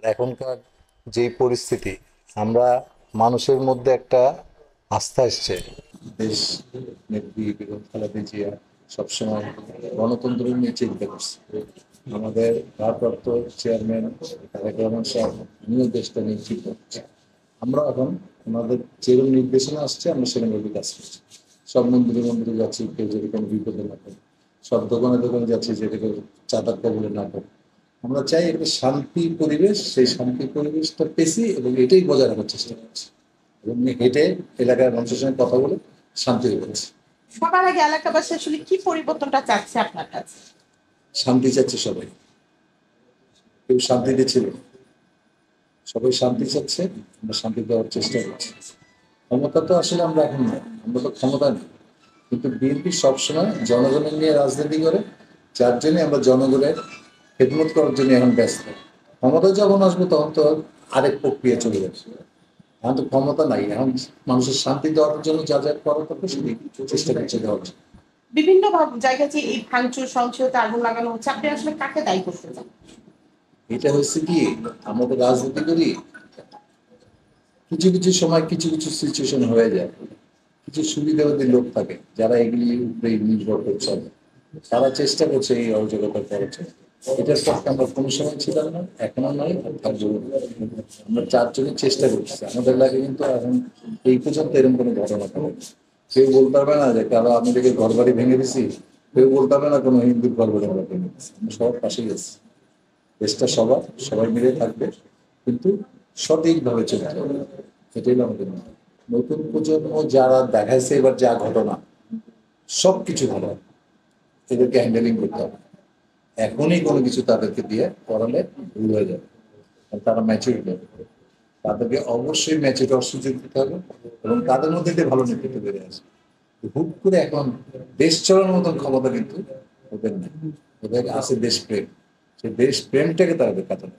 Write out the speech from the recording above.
এখনকার যেই পরিস্থিতি, আমরা মানুষের মধ্যে একটা আস্থা এসছে। দেশ নেত্রী বেগম খালেদা জিয়া সবসময় গণতন্ত্র নিয়ে চিন্তা করছে। আমাদের ভারপ্রাপ্ত চেয়ারম্যান তারেক রহমান সাহেব উনিও দেশটা নিয়ে চিন্তা করছে। আমরা এখন আমাদের যেরকম নির্দেশনা আসছে আমরা সেরকমভাবে কাজ করছি। সব মন্দিরে মন্দিরে যাচ্ছি, কেউ যেরকম বিপদে না পড়ে। সব দোকানে দোকানে যাচ্ছি, যেরকম চাঁদার কবলে না পড়ে। আমরা চাই একটা শান্তি পরিবেশ, সেই শান্তি পরিবেশটা পেছি এবং এটাই বজায় রাখার চেষ্টা করছি। এবং হেঁটে এলাকার মানুষের সঙ্গে কথা বলে শান্তি পেয়েছি। সবার আগে এলাকাবাসী আসলে কি পরিবর্তনটা চাচ্ছে আপনার কাছে? শান্তি চাচ্ছে সবাই, কেউ শান্তিতে ছিল না। সবাই শান্তি চাচ্ছে, আমরা শান্তি দেওয়ার চেষ্টা করছি। ক্ষমতা তো আসলে আমরা এখন নাই, আমরা তো ক্ষমতা নেই। কিন্তু বিএনপি সবসময় জনগণের নিয়ে রাজনীতি করে, যার জন্য আমরা জনগণের খেদমত করার জন্য এখন ব্যস্ত। ক্ষমতা যখন আসবে তখন তো আরেক প্রক্রিয়া চলে যাবে। এখন তো ক্ষমতা নাই, এখন মানুষের শান্তি দেওয়ার জন্য যা যা করার কথা সেটি চেষ্টা করছে দেওয়ার জন্য। বিভিন্ন জায়গায় যে এই ভাঙচুর সহিংসতা আগুন লাগানো হচ্ছে, আপনি আসলে কাকে দায়ী করতে চান? এটা হচ্ছে কি, আমরা তো রাজনীতি করি, কিছু কিছু সময় কিছু কিছু সিচুয়েশন হয়ে যায়। কিছু সুবিধাবাদী লোক থাকে যারা এগুলি উপরে নির্ভর করে চলে। তারা চেষ্টা করছে এই অরাজকতা করার জন্য। এটার পক্ষে আমরা কোনো সময় ছিলাম না, এখনো নয়, আর থাকবো না। আমরা চারজনের চেষ্টা করছি, আমাদের লাগে কিন্তু এখন এই পর্যন্ত এরকম কোনো ঘটনা ঘটে। কেউ বলতে পারবে না যে কারো আমাদেরকে ঘর বাড়ি ভেঙে দিছি, কেউ বলতে পারবে না কোনো হিন্দুর ঘর বাড়ি আমরা ভেঙে দিচ্ছি। আমরা সবার পাশেই আছি। দেশটা সবার, সবাই মিলে থাকবে, কিন্তু সঠিকভাবে চলতে হবে। এটাই হলো আমাদের মত। নতুন প্রজন্ম যারা দেখাইছে এবার যা ঘটনা, সবকিছু ভালো, এদেরকে হ্যান্ডেলিং করতে হবে। এখনই কোনো কিছু তাদেরকে দিয়ে করালে ভুল হয়ে যাবে, কারণ তারা ম্যাচুরিটি হবে। তাদেরকে অবশ্যই ম্যাচুরিটি হওয়ার সুযোগ দিতে হবে এবং তাদের মধ্যে দিয়ে ভালো নেতৃত্ব বেড়ে আসে। হুট করে এখন দেশ চলার মতন ক্ষমতা কিন্তু ওদের নেই। ওদের আছে দেশপ্রেম, সেই দেশপ্রেমটাকে তাদের কাটানো।